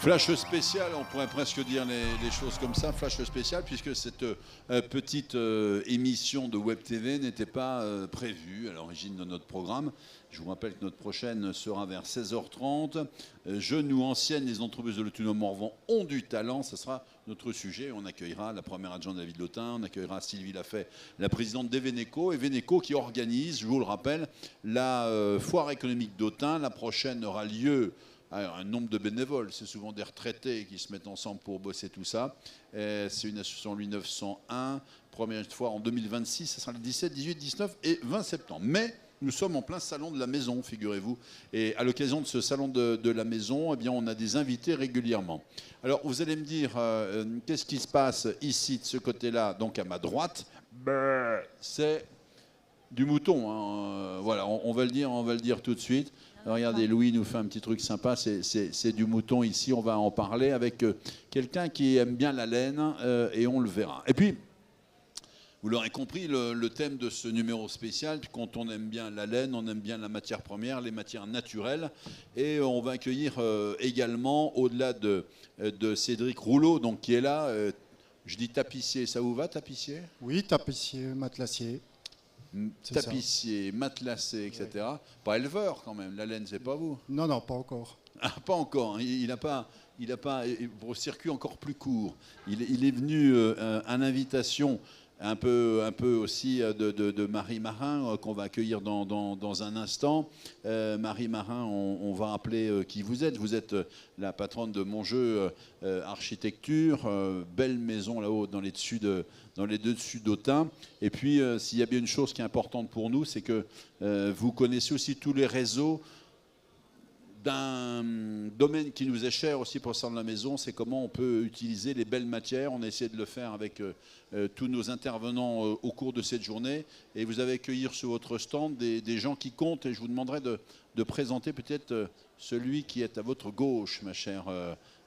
Flash spécial, on pourrait presque dire les choses comme ça, flash spécial, puisque cette petite émission de Web TV n'était pas prévue à l'origine de notre programme. Je vous rappelle que notre prochaine sera vers 16h30. Jeunes ou anciennes, les entreprises de l'Autonome-Morvan ont du talent, ce sera notre sujet. On accueillera la première adjointe de la ville d'Autun, on accueillera Sylvie Lafay, la présidente d'Eveneco. Eveneco qui organise, je vous le rappelle, la foire économique d'Autun. La prochaine aura lieu... Alors, un nombre de bénévoles, c'est souvent des retraités qui se mettent ensemble pour bosser tout ça. C'est une association 1901, première fois en 2026, ce sera le 17, 18, 19 et 20 septembre. Mais nous sommes en plein salon de la maison, figurez-vous. Et à l'occasion de ce salon de la maison, eh bien, on a des invités régulièrement. Alors, vous allez me dire, qu'est-ce qui se passe ici, de ce côté-là, donc à ma droite? C'est du mouton, hein. Voilà, on va le dire tout de suite. Regardez, Louis nous fait un petit truc sympa, c'est du mouton ici, on va en parler avec quelqu'un qui aime bien la laine et on le verra. Et puis, vous l'aurez compris, le thème de ce numéro spécial, quand on aime bien la laine, on aime bien la matière première, les matières naturelles. Et on va accueillir également, au-delà de Cédric Rouleau, donc, qui est là, je dis tapissier, ça vous va, tapissier? Oui, tapissier, matelassier. Tapissier, matelassé, etc. Ouais. Pas éleveur quand même, la laine, c'est pas vous? Non, non, pas encore. Ah, pas encore, il n'a pas pour le circuit encore plus court. Il est venu à l'invitation un peu aussi de Marie Marin, qu'on va accueillir dans un instant. Marie Marin, on va rappeler qui vous êtes. Vous êtes la patronne de Monjeu Architecture, belle maison là-haut dans les deux-dessus d'Autun. Et puis, s'il y a bien une chose qui est importante pour nous, c'est que vous connaissez aussi tous les réseaux d'un domaine qui nous est cher aussi pour le sein de la maison, c'est comment on peut utiliser les belles matières. On a essayé de le faire avec tous nos intervenants au cours de cette journée. Et vous avez accueilli sur votre stand des gens qui comptent. Et je vous demanderai de présenter peut-être celui qui est à votre gauche, ma chère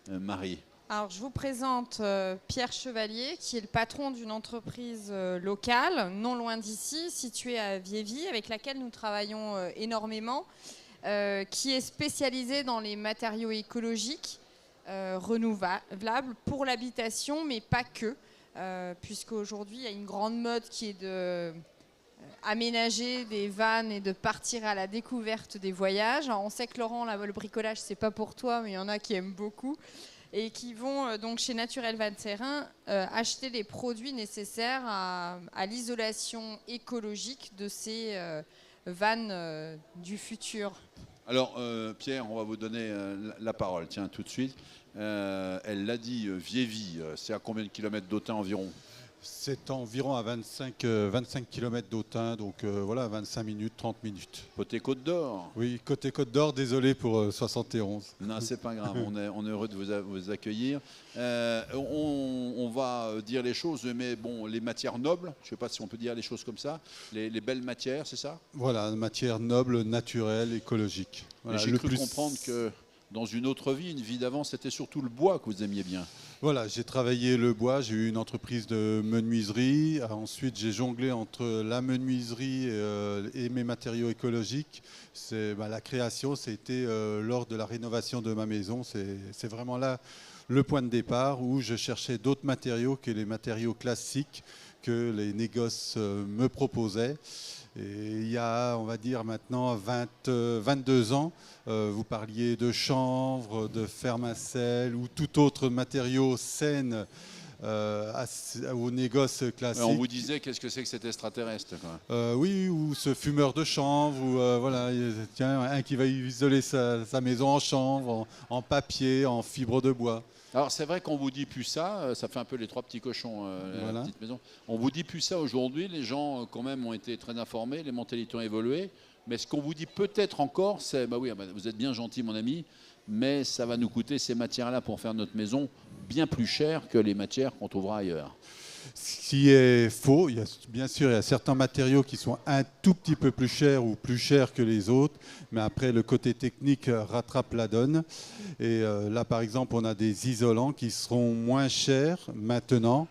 Marie. Alors, je vous présente Pierre Chevalier, qui est le patron d'une entreprise locale, non loin d'ici, située à Viévy, avec laquelle nous travaillons énormément. Qui est spécialisé dans les matériaux écologiques renouvelables pour l'habitation, mais pas que, puisqu'aujourd'hui, il y a une grande mode qui est d'aménager des vannes et de partir à la découverte des voyages. Alors, on sait que Laurent, le bricolage, c'est pas pour toi, mais il y en a qui aiment beaucoup et qui vont donc chez Naturel Van Terrain acheter les produits nécessaires à l'isolation écologique de ces vannes du futur. Alors, Pierre, on va vous donner la parole, tiens, tout de suite. Elle l'a dit, Viévy, c'est à combien de kilomètres d'Autun environ? C'est environ à 25 km d'Autun, donc voilà, 25 minutes, 30 minutes. Côté Côte d'Or? Oui, côté Côte d'Or, désolé pour 71. Non, c'est pas grave, on est heureux de vous accueillir. On va dire les choses, mais bon, les matières nobles, je ne sais pas si on peut dire les choses comme ça, les belles matières, c'est ça? Voilà, matières nobles, naturelles, écologiques. Voilà, j'ai cru comprendre que dans une autre vie, une vie d'avant, c'était surtout le bois que vous aimiez bien. Voilà, j'ai travaillé le bois, j'ai eu une entreprise de menuiserie. Ensuite, j'ai jonglé entre la menuiserie et mes matériaux écologiques. La création, c'était lors de la rénovation de ma maison. C'est vraiment là le point de départ où je cherchais d'autres matériaux que les matériaux classiques que les négoces me proposaient. Et il y a, on va dire maintenant, 22 ans, vous parliez de chanvre, de ferme à sel ou tout autre matériau sain au négoce classique. On vous disait qu'est-ce que c'est que cet extraterrestre, quoi. Oui, ou ce fumeur de chanvre, ou voilà, tiens, un qui va isoler sa maison en chanvre, en papier, en fibre de bois. Alors c'est vrai qu'on vous dit plus ça fait un peu les trois petits cochons, voilà. La petite maison. On vous dit plus ça aujourd'hui, les gens quand même ont été très informés, les mentalités ont évolué, mais ce qu'on vous dit peut-être encore, c'est, vous êtes bien gentil mon ami, mais ça va nous coûter ces matières-là pour faire notre maison bien plus cher que les matières qu'on trouvera ailleurs. Ce qui est faux, bien sûr, il y a certains matériaux qui sont un tout petit peu plus chers ou plus chers que les autres, mais après le côté technique rattrape la donne. Et là, par exemple, on a des isolants qui seront moins chers maintenant,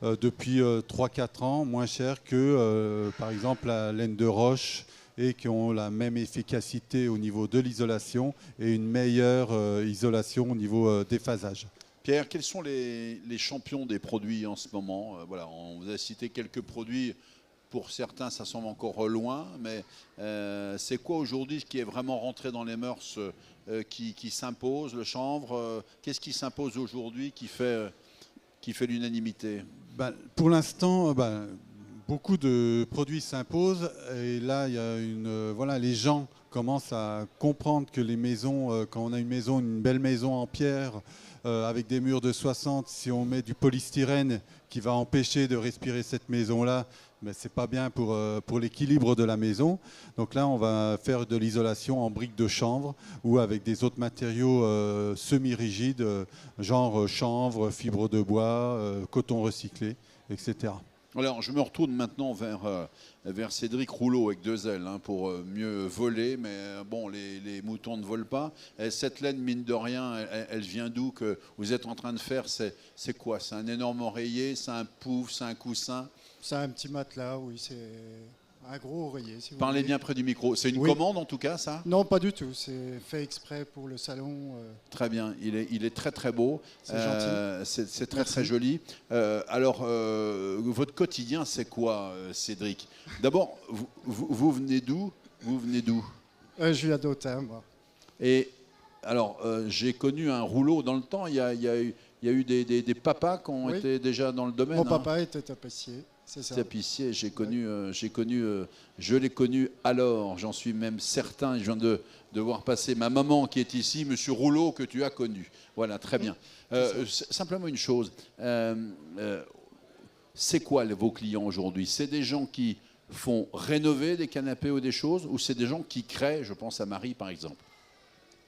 depuis 3-4 ans, moins chers que, par exemple, la laine de roche et qui ont la même efficacité au niveau de l'isolation et une meilleure isolation au niveau déphasage. Pierre, quels sont les champions des produits en ce moment? Voilà, on vous a cité quelques produits. Pour certains, ça semble encore loin, mais c'est quoi aujourd'hui ce qui est vraiment rentré dans les mœurs, qui s'impose? Le chanvre, qu'est-ce qui s'impose aujourd'hui qui fait l'unanimité? Pour l'instant, beaucoup de produits s'imposent et là, il y a les gens commencent à comprendre que les maisons, quand on a une belle maison en pierre avec des murs de 60, si on met du polystyrène qui va empêcher de respirer cette maison-là, c'est pas bien pour l'équilibre de la maison. Donc là, on va faire de l'isolation en briques de chanvre ou avec des autres matériaux semi-rigides, genre chanvre, fibre de bois, coton recyclé, etc. Alors, je me retourne maintenant vers Cédric Rouleau avec 2 L pour mieux voler, mais bon, les moutons ne volent pas. Et cette laine, mine de rien, elle vient d'où que vous êtes en train de faire? C'est quoi? C'est un énorme oreiller? C'est un pouf? C'est un coussin? C'est un petit matelas, oui, c'est un gros oreiller. Si vous Parlez voulez. bien près du micro. C'est une Oui. commande en tout cas, ça? Non, pas du tout. C'est fait exprès pour le salon. Très bien, il est très très beau. C'est gentil. C'est très Merci. très joli. Alors, votre quotidien, c'est quoi, Cédric? D'abord, vous venez d'où? Vous venez d'où? Je viens d'Autun, moi. Et alors, j'ai connu un Rouleau dans le temps. Il y a eu des papas qui ont Oui. été déjà dans le domaine. Mon papa était tapissier, c'est ça. Tapissier, je l'ai connu alors, j'en suis même certain, je viens de voir passer ma maman qui est ici, Monsieur Rouleau, que tu as connu. Voilà, très bien. Simplement une chose, c'est quoi vos clients aujourd'hui? C'est des gens qui font rénover des canapés ou des choses, ou c'est des gens qui créent, je pense à Marie par exemple?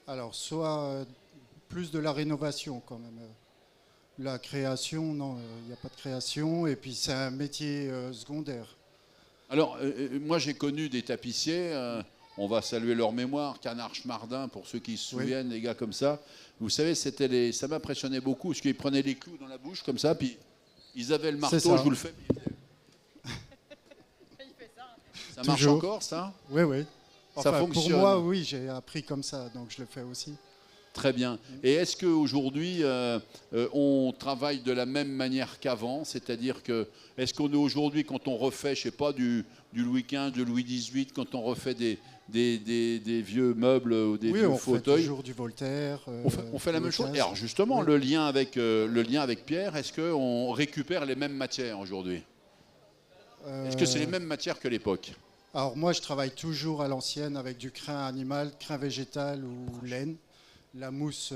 Alors, soit plus de la rénovation quand même. La création, non, il n'y a pas de création. Et puis, c'est un métier secondaire. Alors, moi j'ai connu des tapissiers, on va saluer leur mémoire, Canard Schmardin, pour ceux qui se souviennent, les gars comme ça. Vous savez, ça m'impressionnait beaucoup, parce qu'ils prenaient les clous dans la bouche comme ça, puis ils avaient le marteau, je vous le fais. Ça marche Toujours. encore, ça? Oui, oui. Ça fonctionne. Pour moi, oui, j'ai appris comme ça, donc je le fais aussi. Très bien. Et est-ce qu'aujourd'hui, on travaille de la même manière qu'avant? C'est-à-dire que, est-ce qu'on est aujourd'hui, quand on refait, je sais pas, du Louis XV, du Louis XVIII, quand on refait des vieux meubles ou des vieux fauteuils, fait toujours du Voltaire. on fait la même chose. Voltaire. Et alors justement, Oui. le lien avec Pierre, est-ce qu'on récupère les mêmes matières aujourd'hui? Est-ce que c'est les mêmes matières que l'époque? Alors moi, je travaille toujours à l'ancienne avec du crin animal, crin végétal ou laine. La mousse,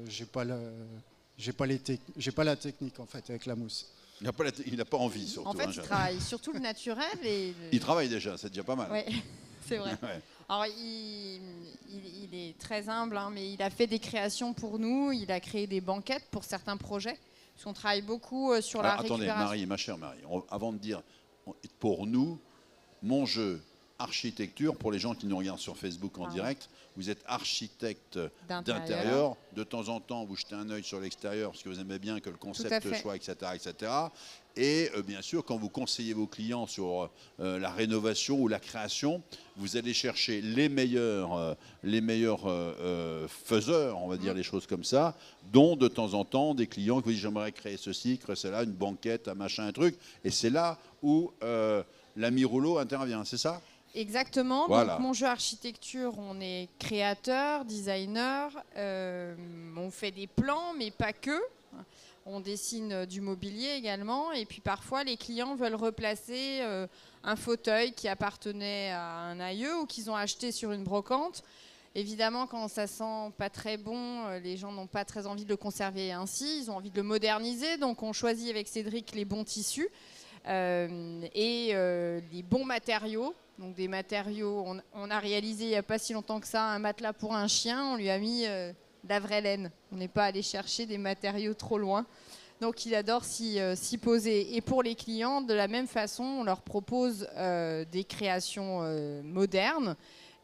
j'ai pas la technique en fait avec la mousse. Il n'a pas envie surtout. En fait, il travaille surtout le naturel. Il travaille déjà, c'est déjà pas mal. Oui, c'est vrai. Ouais. Alors, il est très humble, mais il a fait des créations pour nous. Il a créé des banquettes pour certains projets. Parce qu'on travaille beaucoup sur la Attendez, récupération. Marie, ma chère Marie, avant de dire, pour nous, mon jeu architecture, pour les gens qui nous regardent sur Facebook en direct, vous êtes architecte d'intérieur. De temps en temps, vous jetez un œil sur l'extérieur parce que vous aimez bien que le concept soit, etc. etc. Et bien sûr, quand vous conseillez vos clients sur la rénovation ou la création, vous allez chercher les meilleurs faiseurs, on va dire les choses comme ça, dont de temps en temps des clients qui vous disent j'aimerais créer ceci, créer cela, une banquette, un machin, un truc. Et c'est là où l'ami Rouleau intervient, c'est ça? Exactement. Voilà. Donc, mon jeu architecture, on est créateur, designer, on fait des plans, mais pas que. On dessine du mobilier également. Et puis parfois, les clients veulent replacer un fauteuil qui appartenait à un aïeux ou qu'ils ont acheté sur une brocante. Évidemment, quand ça sent pas très bon, les gens n'ont pas très envie de le conserver ainsi. Ils ont envie de le moderniser. Donc, on choisit avec Cédric les bons tissus et les bons matériaux. Donc des matériaux, on a réalisé il n'y a pas si longtemps que ça un matelas pour un chien, on lui a mis de la vraie laine. On n'est pas allé chercher des matériaux trop loin. Donc il adore s'y poser. Et pour les clients, de la même façon, on leur propose des créations modernes.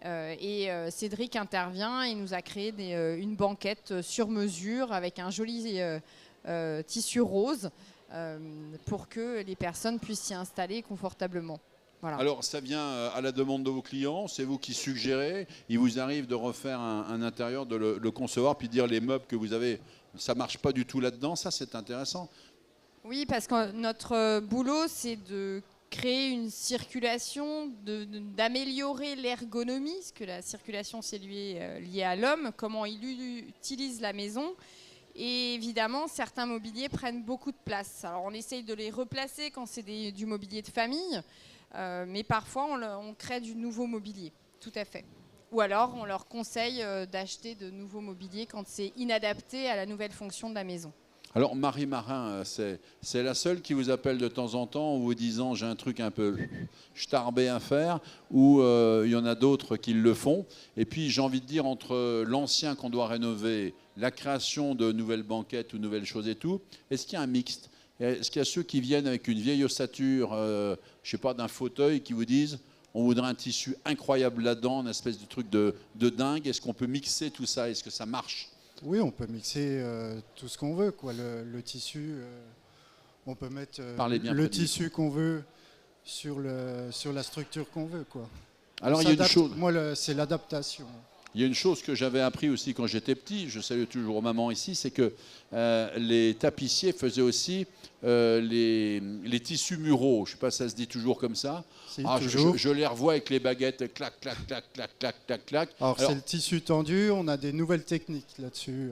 Et Cédric intervient et nous a créé une banquette sur mesure avec un joli tissu rose pour que les personnes puissent s'y installer confortablement. Voilà. Alors, ça vient à la demande de vos clients, c'est vous qui suggérez, il vous arrive de refaire un intérieur, de le concevoir, puis dire les meubles que vous avez, ça ne marche pas du tout là-dedans, ça c'est intéressant. Oui, parce que notre boulot, c'est de créer une circulation, d'améliorer l'ergonomie, parce que la circulation, c'est lié à l'homme, comment il utilise la maison. Et évidemment, certains mobiliers prennent beaucoup de place. Alors, on essaye de les replacer quand c'est du mobilier de famille, mais parfois, on crée du nouveau mobilier, tout à fait. Ou alors, on leur conseille d'acheter de nouveaux mobiliers quand c'est inadapté à la nouvelle fonction de la maison. Alors, Marie Marin, c'est la seule qui vous appelle de temps en temps en vous disant j'ai un truc un peu starbé à faire, ou il y en a d'autres qui le font. Et puis, j'ai envie de dire, entre l'ancien qu'on doit rénover, la création de nouvelles banquettes ou nouvelles choses et tout, est-ce qu'il y a un mixte? Est-ce qu'il y a ceux qui viennent avec une vieille ossature, je ne sais pas, d'un fauteuil, qui vous disent on voudrait un tissu incroyable là-dedans, une espèce de truc de dingue. Est-ce qu'on peut mixer tout ça? Est-ce que ça marche? Oui, on peut mixer tout ce qu'on veut, quoi. Le tissu, on peut mettre le tissu qu'on veut sur la structure qu'on veut, quoi. Alors, il y a une chose. Moi, c'est l'adaptation. Il y a une chose que j'avais appris aussi quand j'étais petit, je salue toujours maman ici, c'est que les tapissiers faisaient aussi les tissus muraux. Je ne sais pas si ça se dit toujours comme ça. Je les revois avec les baguettes, clac, clac, clac, clac, clac, clac, clac. Alors c'est le tissu tendu, on a des nouvelles techniques là-dessus.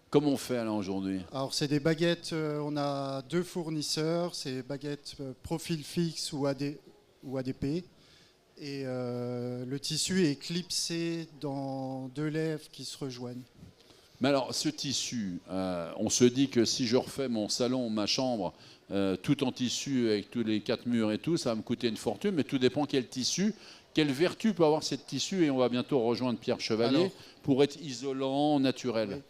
Comment on fait alors aujourd'hui? Alors c'est des baguettes, on a 2 fournisseurs, c'est baguettes profil fixe ou ADP. Et le tissu est clipsé dans 2 lèvres qui se rejoignent. Mais alors, ce tissu, on se dit que si je refais mon salon, ma chambre, tout en tissu, avec tous les 4 murs et tout, ça va me coûter une fortune, mais tout dépend quel tissu, quelle vertu peut avoir ce tissu, et on va bientôt rejoindre Pierre Chevalier, pour être isolant, naturel. Oui.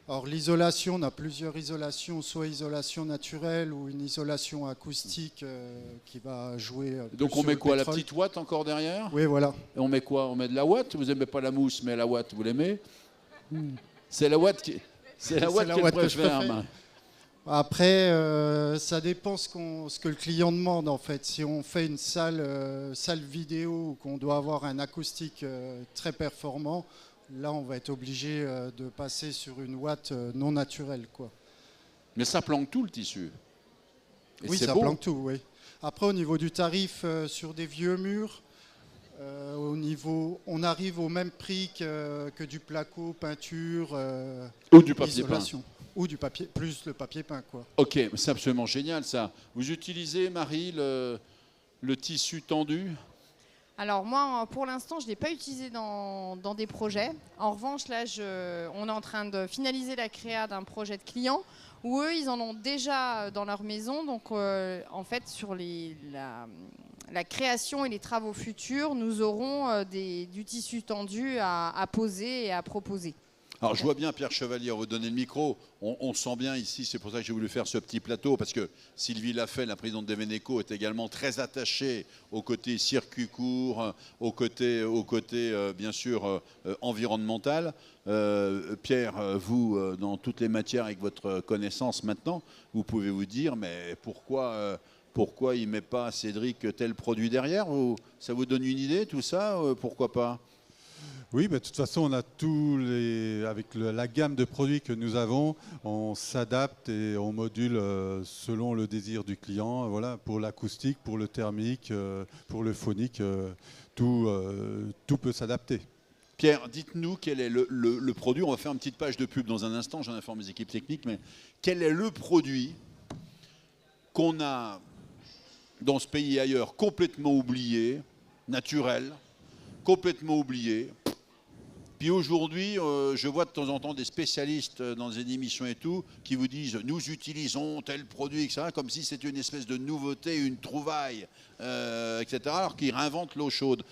Alors l'isolation, on a plusieurs isolations, soit isolation naturelle ou une isolation acoustique qui va jouer. Donc on met quoi, la petite ouate encore derrière? Oui, voilà. Et on met quoi? On met de la ouate? Vous n'aimez pas la mousse, mais la ouate, vous l'aimez? C'est la ouate qui préfère. Après, ça dépend ce que le client demande en fait. Si on fait une salle vidéo où qu'on doit avoir un acoustique très performant, là, on va être obligé de passer sur une ouate non naturelle, quoi. Mais ça planque tout, le tissu. Et oui, ça planque tout, oui. Après, au niveau du tarif sur des vieux murs, on arrive au même prix que du placo, peinture, ou du papier peint. Ou du papier, plus le papier peint, quoi. Ok, c'est absolument génial, ça. Vous utilisez, Marie, le tissu tendu? Alors moi, pour l'instant, je ne l'ai pas utilisé dans des projets. En revanche, là, on est en train de finaliser la créa d'un projet de client où eux, ils en ont déjà dans leur maison. Donc, en fait, sur la création et les travaux futurs, nous aurons du tissu tendu à poser et à proposer. Alors, je vois bien Pierre Chevalier vous donner le micro. On sent bien ici, c'est pour ça que j'ai voulu faire ce petit plateau, parce que Sylvie Lafay, la présidente d'Eveneco, est également très attachée au côté circuit court, au côté bien sûr, environnemental. Pierre, vous, dans toutes les matières, avec votre connaissance maintenant, vous pouvez vous dire, mais pourquoi il ne met pas, Cédric, tel produit derrière? Ça vous donne une idée, tout ça? Pourquoi pas? Oui, de toute façon, on a avec la gamme de produits que nous avons, on s'adapte et on module selon le désir du client. Voilà, pour l'acoustique, pour le thermique, pour le phonique, tout peut s'adapter. Pierre, dites-nous quel est le produit. On va faire une petite page de pub dans un instant, j'en informe mes équipes techniques, mais quel est le produit qu'on a dans ce pays et ailleurs complètement oublié, naturel, complètement oublié? Puis aujourd'hui, je vois de temps en temps des spécialistes dans des émissions et tout qui vous disent « nous utilisons tel produit », etc., comme si c'était une espèce de nouveauté, une trouvaille, etc., alors qu'ils réinventent l'eau chaude.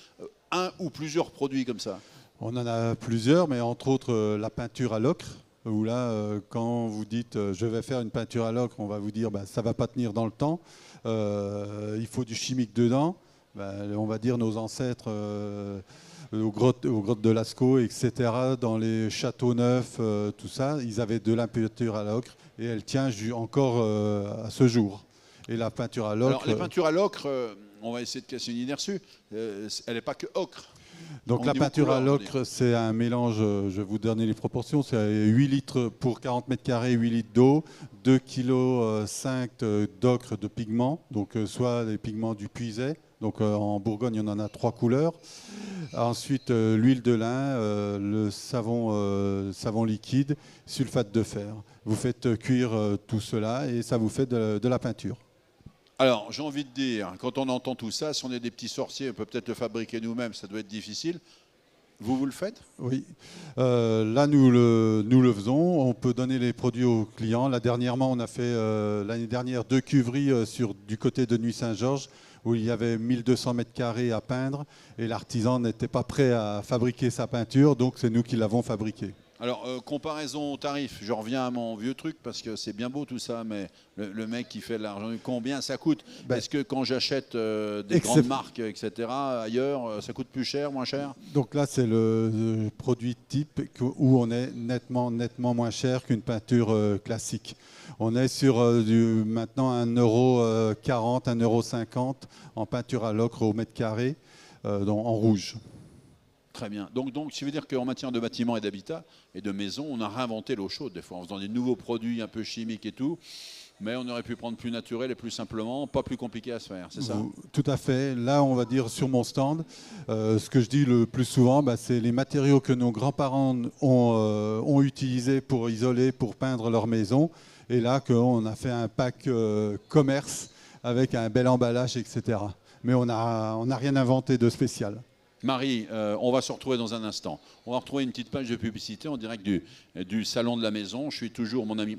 Un ou plusieurs produits comme ça? On en a plusieurs, mais entre autres la peinture à l'ocre, où là, quand vous dites « je vais faire une peinture à l'ocre », on va vous dire ça ne va pas tenir dans le temps, il faut du chimique dedans. On va dire nos ancêtres... aux grottes de Lascaux, etc., dans les châteaux neufs, tout ça, ils avaient de la peinture à l'ocre et elle tient encore à ce jour. Et la peinture à l'ocre... Alors, les peintures à l'ocre, on va essayer de casser une idée reçue. Elle n'est pas que ocre. Donc la peinture à l'ocre, c'est un mélange, je vais vous donner les proportions, c'est 8 litres pour 40 mètres carrés, 8 litres d'eau, 2,5 kg d'ocre de pigments, donc soit les pigments du Puiset, donc en Bourgogne on en a 3 couleurs. Ensuite l'huile de lin, le savon liquide, sulfate de fer. Vous faites cuire tout cela et ça vous fait de la peinture. Alors, j'ai envie de dire, quand on entend tout ça, si on est des petits sorciers, on peut peut-être le fabriquer nous-mêmes, ça doit être difficile. Vous le faites? Oui. Là, nous le faisons. On peut donner les produits aux clients. Là, dernièrement, on a fait l'année dernière 2 cuveries du côté de Nuit-Saint-Georges, où il y avait 1200 mètres carrés à peindre. Et l'artisan n'était pas prêt à fabriquer sa peinture, donc c'est nous qui l'avons fabriquée. Alors, comparaison au tarif, je reviens à mon vieux truc parce que c'est bien beau tout ça, mais le mec qui fait de l'argent, combien ça coûte? Est-ce que quand j'achète des grandes marques, etc., ailleurs, ça coûte plus cher, moins cher? Donc là, c'est le produit type où on est nettement moins cher qu'une peinture classique. On est sur maintenant 1,40 €, 1,50 € en peinture à l'ocre au mètre carré, en rouge. Très bien. Donc, ça veut dire qu'en matière de bâtiments et d'habitat et de maisons, on a réinventé l'eau chaude des fois en faisant des nouveaux produits un peu chimiques et tout. Mais on aurait pu prendre plus naturel et plus simplement, pas plus compliqué à se faire, c'est ça? Tout à fait. Là, on va dire sur mon stand, ce que je dis le plus souvent, c'est les matériaux que nos grands-parents ont utilisés pour isoler, pour peindre leur maison. Et là, qu'on a fait un pack commerce avec un bel emballage, etc. Mais on n'a rien inventé de spécial. Marie, on va se retrouver dans un instant. On va retrouver une petite page de publicité en direct du salon de la maison. Je suis toujours mon ami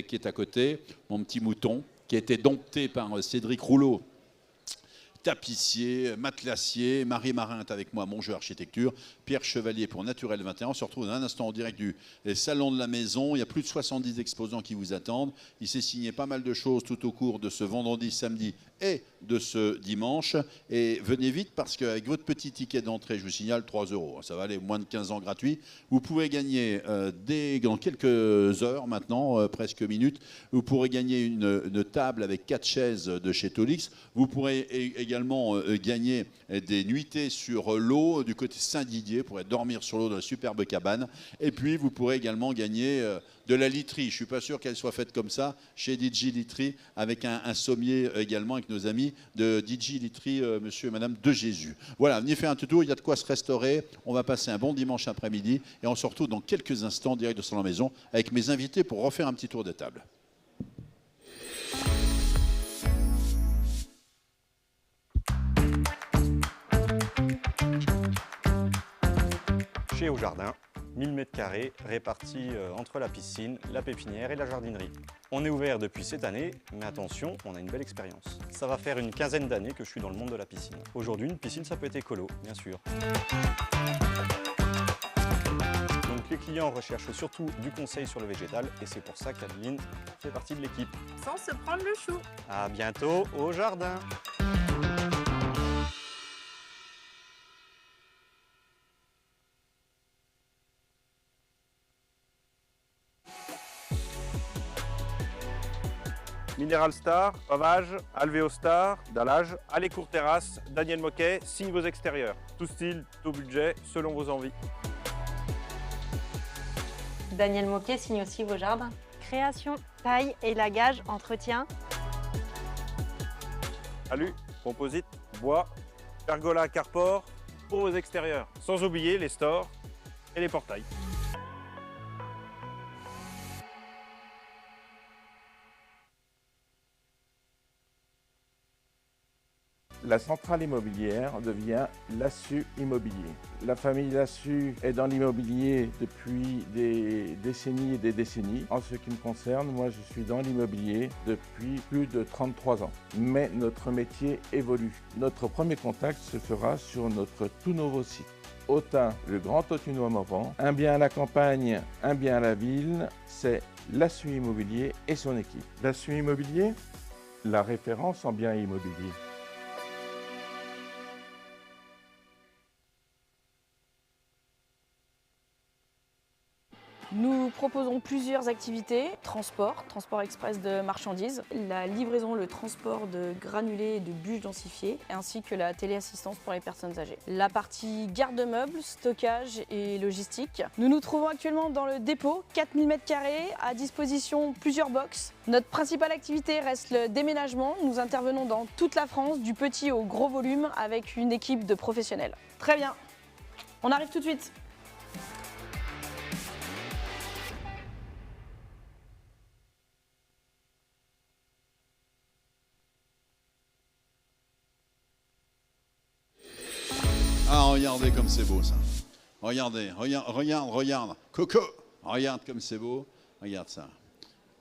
qui est à côté, mon petit mouton, qui a été dompté par Cédric Rouleau, tapissier, matelassier. Marie Marin est avec moi, mon jeu architecture. Pierre Chevalier pour Naturel 21. On se retrouve dans un instant en direct du salon de la maison. Il y a plus de 70 exposants qui vous attendent. Il s'est signé pas mal de choses tout au cours de ce vendredi, samedi et de ce dimanche. Et venez vite parce qu'avec votre petit ticket d'entrée, je vous signale 3 €. Ça va aller moins de 15 ans gratuit. Vous pouvez gagner dans quelques heures maintenant, presque minutes, vous pourrez gagner une table avec 4 chaises de chez Tolix. Vous pourrez également gagner des nuitées sur l'eau du côté Saint-Didier. Vous pourrez dormir sur l'eau dans la superbe cabane. Et puis, vous pourrez également gagner de la literie. Je ne suis pas sûr qu'elle soit faite comme ça chez DJ Literie, avec un sommier également avec nos amis de DJ Literie, monsieur et madame de Jésus. Voilà, venez faire un tuto, il y a de quoi se restaurer. On va passer un bon dimanche après-midi et on se retrouve dans quelques instants direct de Salon de la Maison avec mes invités pour refaire un petit tour de table. Chez Au Jardin, 1000 m² répartis entre la piscine, la pépinière et la jardinerie. On est ouvert depuis cette année, mais attention, on a une belle expérience. Ça va faire une quinzaine d'années que je suis dans le monde de la piscine. Aujourd'hui, une piscine, ça peut être écolo, bien sûr. Donc les clients recherchent surtout du conseil sur le végétal et c'est pour ça qu'Adeline fait partie de l'équipe. Sans se prendre le chou. À bientôt au jardin. Mineral Star, Pavage, Alvéo Star, Dallage, Allez Court Terrasse, Daniel Moquet, signe vos extérieurs. Tout style, tout budget, selon vos envies. Daniel Moquet signe aussi vos jardins. Création, taille, élagage, entretien. Alu, composite, bois, pergola, carport, pour vos extérieurs. Sans oublier les stores et les portails. La centrale immobilière devient Lassus Immobilier. La famille Lassus est dans l'immobilier depuis des décennies et des décennies. En ce qui me concerne, moi je suis dans l'immobilier depuis plus de 33 ans. Mais notre métier évolue. Notre premier contact se fera sur notre tout nouveau site. Autun, le Grand Autunois Morvan. Un bien à la campagne, un bien à la ville, c'est Lassus Immobilier et son équipe. Lassus Immobilier, la référence en biens immobiliers. Nous proposons plusieurs activités, transport express de marchandises, la livraison, le transport de granulés et de bûches densifiées, ainsi que la téléassistance pour les personnes âgées. La partie garde de meubles, stockage et logistique. Nous nous trouvons actuellement dans le dépôt, 4000 m², à disposition plusieurs box. Notre principale activité reste le déménagement. Nous intervenons dans toute la France, du petit au gros volume, avec une équipe de professionnels. Très bien, on arrive tout de suite. Ah, regardez comme c'est beau ça. Regardez, regarde. Coco, regarde comme c'est beau. Regarde ça.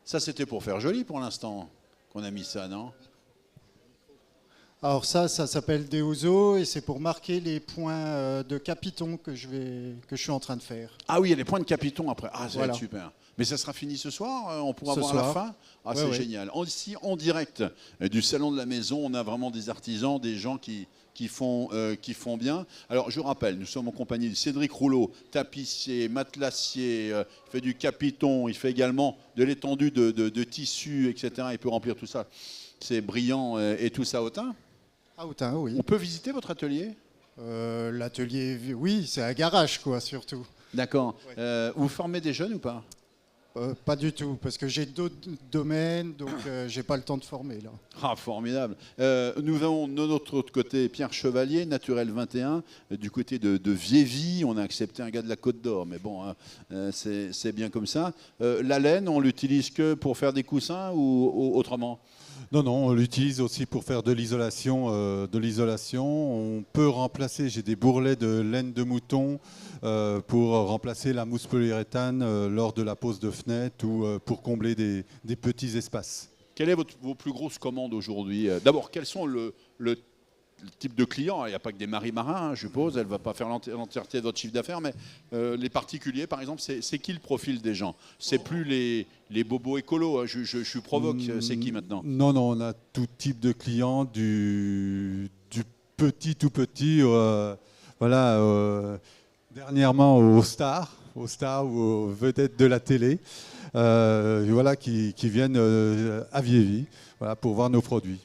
Ça, c'était pour faire joli pour l'instant qu'on a mis ça, non? Alors ça s'appelle des oiseaux et c'est pour marquer les points de capiton que je suis en train de faire. Ah oui, il y a les points de capiton après. Ah, ça va Voilà. être super. Mais ça sera fini ce soir, on pourra Ce voir à la soir. fin. Ah, Ouais, c'est ouais. génial. Ici, en direct du salon de la maison, on a vraiment des artisans, des gens qui font bien. Alors, je rappelle, nous sommes en compagnie de Cédric Rouleau, tapissier, matelassier, il fait du capiton, il fait également de l'étendue de tissu, etc. Il peut remplir tout ça. C'est brillant et tout ça Autun. Ah, Autun, oui. On peut visiter votre atelier? L'atelier, oui, c'est un garage, quoi, surtout. D'accord. Vous formez des jeunes ou pas? Pas du tout, parce que j'ai d'autres domaines, donc j'ai pas le temps de former, là. Ah, formidable. Nous avons de notre autre côté Pierre Chevalier, Naturel 21, du côté de Viévy. On a accepté un gars de la Côte d'Or, mais bon, hein, c'est bien comme ça. La laine, on l'utilise que pour faire des coussins ou autrement? Non, on l'utilise aussi pour faire de l'isolation. On peut remplacer, j'ai des bourrelets de laine de mouton pour remplacer la mousse polyuréthane lors de la pose de fenêtre ou pour combler des petits espaces. Quelle est vos plus grosses commandes aujourd'hui? D'abord, quels sont le type de client? Il n'y a pas que des marins, hein, je suppose. Elle ne va pas faire l'entièreté de votre chiffre d'affaires, mais les particuliers, par exemple, c'est qui le profil des gens? C'est plus les bobos écolos, hein, je provoque, c'est qui maintenant? Non, on a tout type de clients, du petit, tout petit, dernièrement aux stars ou aux vedettes de la télé, qui viennent à Viévy pour voir nos produits.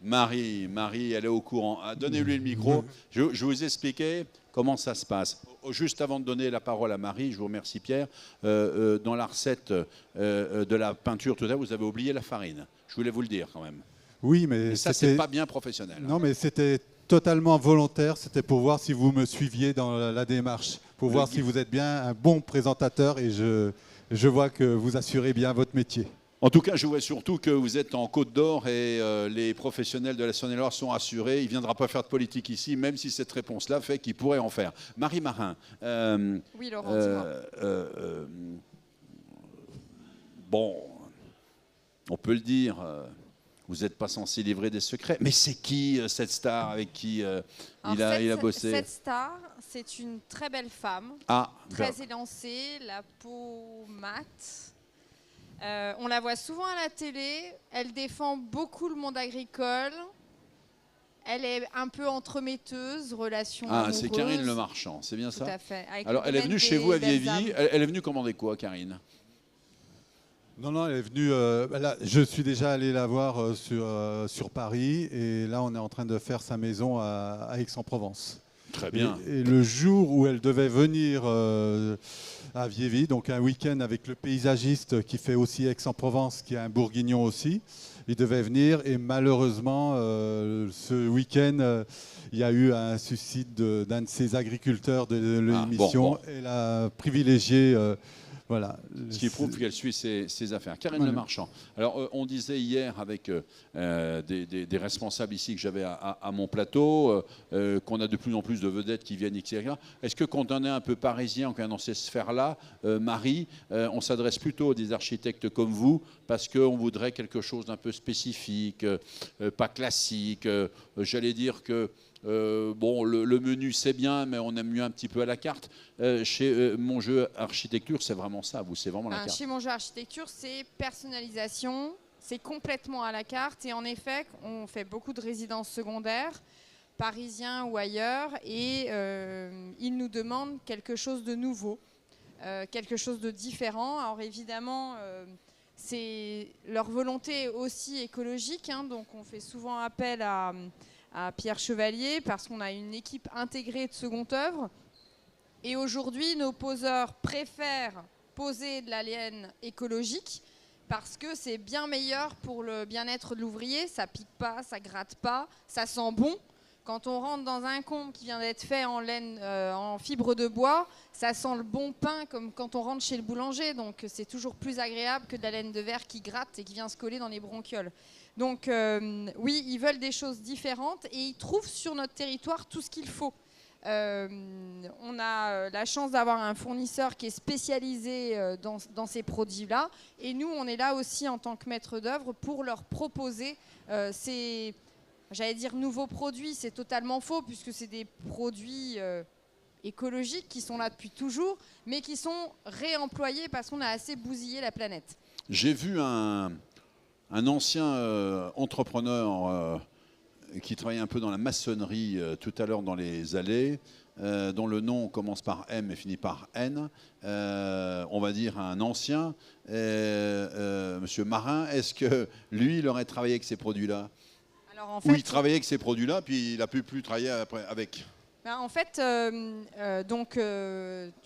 Marie, elle est au courant. Ah, donnez-lui le micro. Je vous expliquais comment ça se passe. Juste avant de donner la parole à Marie, je vous remercie Pierre, dans la recette de la peinture tout à l'heure, vous avez oublié la farine. Je voulais vous le dire quand même. Oui, mais et ça, c'est pas bien professionnel. Non, mais c'était totalement volontaire. C'était pour voir si vous me suiviez dans la démarche, pour voir si vous êtes bien un bon présentateur et je vois que vous assurez bien votre métier. En tout cas, je vois surtout que vous êtes en Côte d'Or et les professionnels de la Saône-et-Loire sont assurés. Il ne viendra pas faire de politique ici, même si cette réponse-là fait qu'il pourrait en faire. Marie Marin. Oui, Laurent, dis-moi. Bon, on peut le dire, vous n'êtes pas censé livrer des secrets. Mais c'est qui cette star avec qui il a bossé? Cette star, c'est une très belle femme, très élancée, la peau mate. On la voit souvent à la télé, elle défend beaucoup le monde agricole, elle est un peu entremetteuse, relations amoureuses. C'est Karine Le Marchand, c'est bien ça? Tout à fait. Alors, elle est venue chez vous à Viévy, elle est venue commander quoi, Karine? Non, elle est venue. Je suis déjà allé la voir sur Paris et là, on est en train de faire sa maison à Aix-en-Provence. Très bien. Et le jour où elle devait venir à Viévy, donc un week-end avec le paysagiste qui fait aussi Aix-en-Provence, qui est un bourguignon aussi, il devait venir et malheureusement, ce week-end, il y a eu un suicide d'un de ses agriculteurs de l'émission. Elle a privilégié... Ce qui prouve qu'elle suit ses affaires. Karine Le Marchand. Alors, on disait hier avec des responsables ici que j'avais à mon plateau qu'on a de plus en plus de vedettes qui viennent ici. Est-ce que quand on est un peu parisien, quand on est dans ces sphères-là, Marie, on s'adresse plutôt à des architectes comme vous parce qu'on voudrait quelque chose d'un peu spécifique, pas classique. J'allais dire que le menu c'est bien, mais on aime mieux un petit peu à la carte. Chez Mon Jeu Architecture, c'est vraiment ça, c'est vraiment la carte. Chez Mon Jeu Architecture, c'est personnalisation, c'est complètement à la carte. Et en effet, on fait beaucoup de résidences secondaires, parisiens ou ailleurs, et ils nous demandent quelque chose de nouveau. quelque chose de différent. Alors évidemment, c'est leur volonté aussi écologique, hein, donc on fait souvent appel à Pierre Chevalier parce qu'on a une équipe intégrée de seconde œuvre. Et aujourd'hui, nos poseurs préfèrent poser de la laine écologique parce que c'est bien meilleur pour le bien-être de l'ouvrier. Ça pique pas, ça gratte pas, ça sent bon. Quand on rentre dans un comble qui vient d'être fait en laine, en fibre de bois, ça sent le bon pain comme quand on rentre chez le boulanger. Donc c'est toujours plus agréable que de la laine de verre qui gratte et qui vient se coller dans les bronchioles. Donc oui, ils veulent des choses différentes et ils trouvent sur notre territoire tout ce qu'il faut. On a la chance d'avoir un fournisseur qui est spécialisé dans ces produits-là. Et nous, on est là aussi en tant que maître d'œuvre pour leur proposer ces... J'allais dire nouveaux produits, c'est totalement faux puisque c'est des produits écologiques qui sont là depuis toujours, mais qui sont réemployés parce qu'on a assez bousillé la planète. J'ai vu un ancien entrepreneur qui travaillait un peu dans la maçonnerie tout à l'heure dans les allées, dont le nom commence par M et finit par N. On va dire un ancien, Monsieur Marin. Est-ce que lui, il aurait travaillé avec ces produits-là? Alors, en fait, ou il travaillait avec ces produits-là, puis il n'a plus travailler après, avec? En fait, tu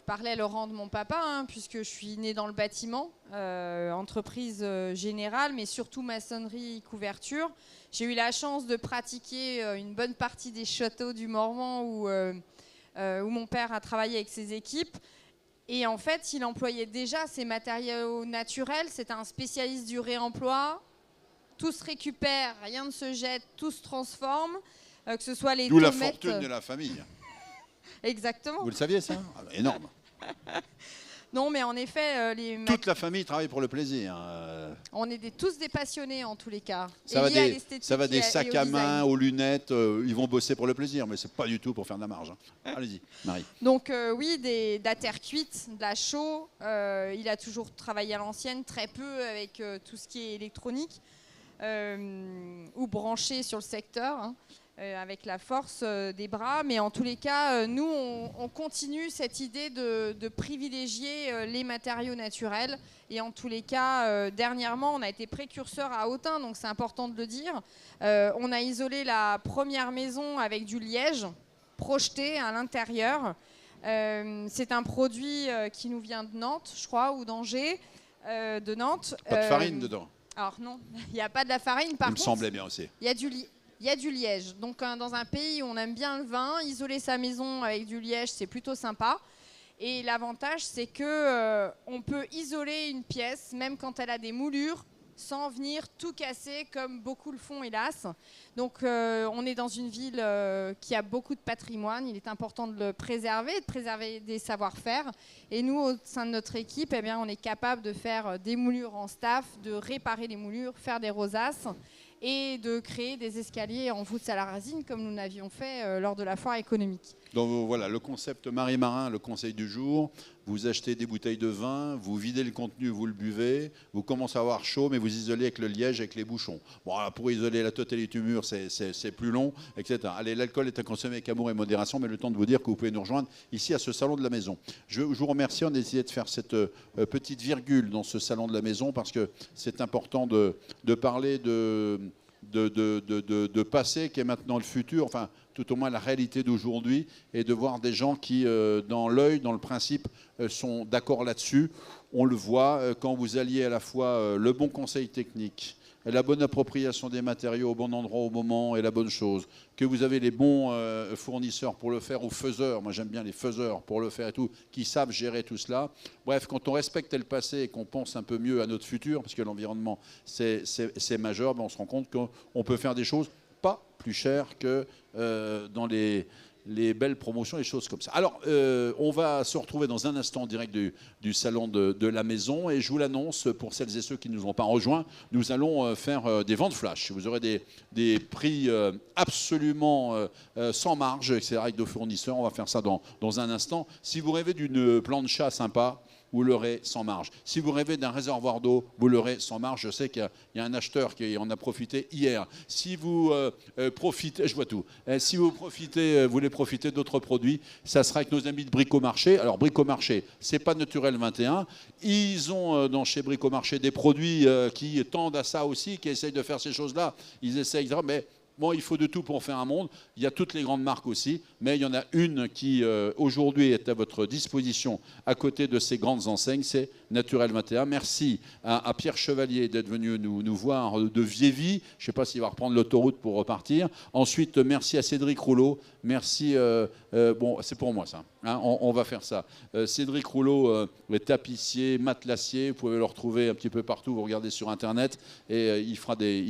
parlais, Laurent, de mon papa, hein, puisque je suis née dans le bâtiment, entreprise générale, mais surtout maçonnerie, couverture. J'ai eu la chance de pratiquer une bonne partie des châteaux du Morvan où mon père a travaillé avec ses équipes. Et en fait, il employait déjà ces matériaux naturels. C'était un spécialiste du réemploi. Tout se récupère, rien ne se jette, tout se transforme. Que ce soit les D'où tomates... la fortune de la famille. Exactement. Vous le saviez, ça? Énorme. Non, mais en effet... Toute la famille travaille pour le plaisir. On est tous des passionnés, en tous les cas. Ça va des sacs à main aux lunettes. Ils vont bosser pour le plaisir, mais ce n'est pas du tout pour faire de la marge. Allez-y, Marie. Donc oui, de la terre cuite, de la chaux. Il a toujours travaillé à l'ancienne, très peu avec tout ce qui est électronique. Ou branché sur le secteur, hein, avec la force des bras. Mais en tous les cas, nous, on continue cette idée de privilégier les matériaux naturels. Et en tous les cas, dernièrement, on a été précurseur à Autun, donc c'est important de le dire. On a isolé la première maison avec du liège projeté à l'intérieur. C'est un produit qui nous vient de Nantes, je crois, ou d'Angers, de Nantes. Pas de farine dedans? Alors non, il n'y a pas de la farine. Par contre, me semblait bien aussi. Il y a du liège. Donc dans un pays où on aime bien le vin, isoler sa maison avec du liège, c'est plutôt sympa. Et l'avantage, c'est que on peut isoler une pièce, même quand elle a des moulures, sans venir tout casser comme beaucoup le font, hélas. Donc on est dans une ville qui a beaucoup de patrimoine. Il est important de le préserver, de préserver des savoir-faire. Et nous, au sein de notre équipe, eh bien, on est capable de faire des moulures en staff, de réparer les moulures, faire des rosaces et de créer des escaliers en voûte salarazine comme nous l'avions fait lors de la foire économique. Donc voilà, le concept Marie Marin, le conseil du jour. Vous achetez des bouteilles de vin, vous videz le contenu, vous le buvez, vous commencez à avoir chaud, mais vous isolez avec le liège, avec les bouchons. Bon, alors pour isoler la totalité du mur, c'est plus long, etc. Allez, l'alcool est à consommer avec amour et modération, mais le temps de vous dire que vous pouvez nous rejoindre ici à ce salon de la maison. Je vous remercie, on a décidé de faire cette petite virgule dans ce salon de la maison, parce que c'est important de parler de passé qui est maintenant le futur, enfin tout au moins la réalité d'aujourd'hui, et de voir des gens qui, dans l'œil, dans le principe, sont d'accord là-dessus. On le voit quand vous alliez à la fois le bon conseil technique, la bonne appropriation des matériaux au bon endroit, au moment, et la bonne chose, que vous avez les bons fournisseurs pour le faire, ou faiseurs, moi j'aime bien les faiseurs pour le faire et tout, qui savent gérer tout cela. Bref, quand on respecte le passé et qu'on pense un peu mieux à notre futur, parce que l'environnement c'est majeur, ben on se rend compte qu'on peut faire des choses pas plus chères que dans les belles promotions, les choses comme ça. Alors, on va se retrouver dans un instant en direct du salon de la maison, et je vous l'annonce, pour celles et ceux qui ne nous ont pas rejoints, nous allons faire des ventes flash. Vous aurez des prix absolument sans marge, etc., avec nos fournisseurs. On va faire ça dans un instant. Si vous rêvez d'une plancha sympa, vous l'aurez sans marge. Si vous rêvez d'un réservoir d'eau, vous l'aurez sans marge. Je sais qu'il y a un acheteur qui en a profité hier. Si vous profitez, je vois tout. Si vous voulez profiter d'autres produits, ça sera avec nos amis de Bricomarché. Alors Bricomarché, c'est pas Naturel 21. Ils ont chez Bricomarché des produits qui tendent à ça aussi, qui essayent de faire ces choses-là. Ils essayent, mais bon, il faut de tout pour faire un monde. Il y a toutes les grandes marques aussi, mais il y en a une qui aujourd'hui est à votre disposition à côté de ces grandes enseignes, c'est Naturel 21. Merci à Pierre Chevalier d'être venu nous voir de Viévy. Je ne sais pas s'il va reprendre l'autoroute pour repartir. Ensuite, merci à Cédric Rouleau. Merci. Bon, c'est pour moi ça. Hein, on va faire ça. Cédric Rouleau est tapissier, matelassier. Vous pouvez le retrouver un petit peu partout. Vous regardez sur Internet et il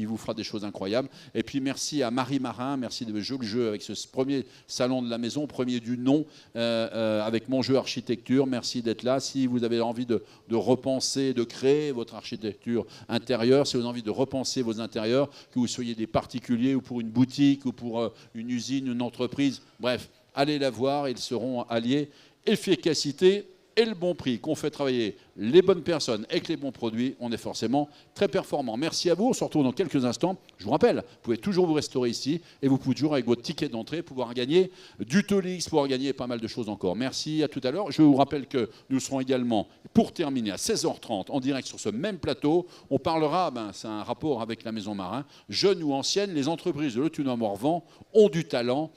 vous fera des choses incroyables. Et puis merci à Marie Marin. Merci de jouer le jeu avec ce premier salon de la maison, premier du nom, avec mon jeu architecture. Merci d'être là. Si vous avez envie de repenser, de créer votre architecture intérieure, si vous avez envie de repenser vos intérieurs, que vous soyez des particuliers ou pour une boutique ou pour une usine, une entreprise, bref, allez la voir, ils seront alliés. Efficacité et le bon prix, qu'on fait travailler les bonnes personnes avec les bons produits, on est forcément très performant. Merci à vous, on se retrouve dans quelques instants. Je vous rappelle, vous pouvez toujours vous restaurer ici et vous pouvez toujours avec votre ticket d'entrée pouvoir gagner du Tolix, pouvoir gagner pas mal de choses encore. Merci, à tout à l'heure. Je vous rappelle que nous serons également, pour terminer, à 16h30 en direct sur ce même plateau. On parlera, c'est un rapport avec la Maison Marin, jeune ou ancienne, les entreprises de l'Autun-Morvan ont du talent.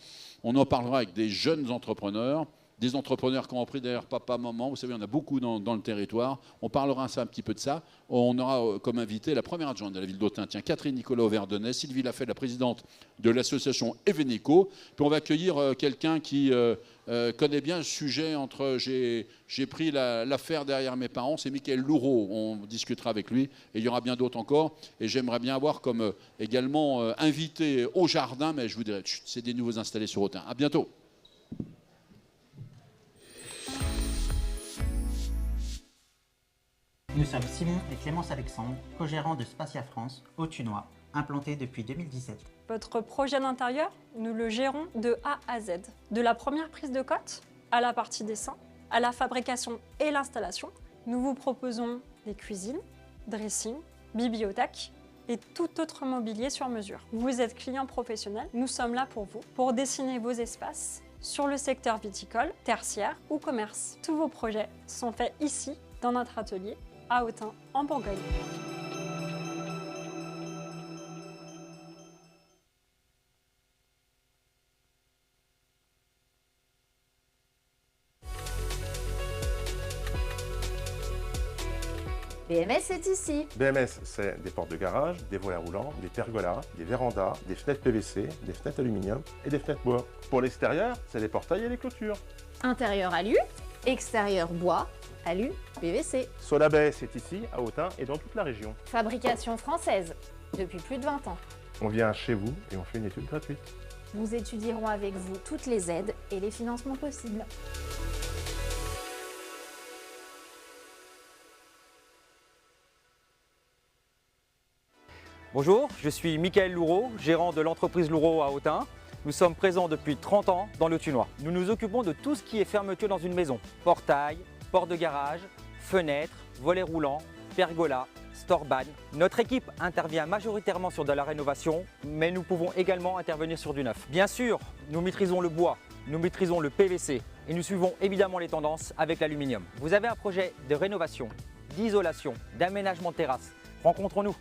On en parlera avec des jeunes entrepreneurs. Des entrepreneurs qui ont pris derrière papa, maman. Vous savez, il y en a beaucoup dans le territoire. On parlera un petit peu de ça. On aura comme invité la première adjointe de la ville d'Autun, Catherine Nicolas Auverdonnet, Sylvie Lafay, la présidente de l'association Evenico. Puis on va accueillir quelqu'un qui connaît bien le sujet entre j'ai pris l'affaire derrière mes parents, c'est Michael Loureau. On discutera avec lui et il y aura bien d'autres encore. Et j'aimerais bien avoir comme également invité au jardin, mais je vous dirai, c'est des nouveaux installés sur Autun. À bientôt. Nous sommes Simon et Clémence Alexandre, co-gérants de Spatia France, au Thunois, implantés depuis 2017. Votre projet d'intérieur, nous le gérons de A à Z. De la première prise de cote à la partie dessin, à la fabrication et l'installation, nous vous proposons des cuisines, dressing, bibliothèques et tout autre mobilier sur mesure. Vous êtes client professionnel, nous sommes là pour vous, pour dessiner vos espaces sur le secteur viticole, tertiaire ou commerce. Tous vos projets sont faits ici, dans notre atelier, à Autun, en Bourgogne. BMS est ici. BMS, c'est des portes de garage, des volets roulants, des pergolas, des vérandas, des fenêtres PVC, des fenêtres aluminium et des fenêtres bois. Pour l'extérieur, c'est les portails et les clôtures. Intérieur alu, extérieur bois, alu, PVC. Solabay, c'est ici, à Autun et dans toute la région. Fabrication française, depuis plus de 20 ans. On vient chez vous et on fait une étude gratuite. Nous étudierons avec vous toutes les aides et les financements possibles. Bonjour, je suis Michael Loureau, gérant de l'entreprise Loureau à Autun. Nous sommes présents depuis 30 ans dans le Thunois. Nous nous occupons de tout ce qui est fermeture dans une maison. Portail, porte de garage, fenêtres, volets roulants, pergola, storban. Notre équipe intervient majoritairement sur de la rénovation, mais nous pouvons également intervenir sur du neuf. Bien sûr, nous maîtrisons le bois, nous maîtrisons le PVC et nous suivons évidemment les tendances avec l'aluminium. Vous avez un projet de rénovation, d'isolation, d'aménagement de terrasse. Rencontrons-nous.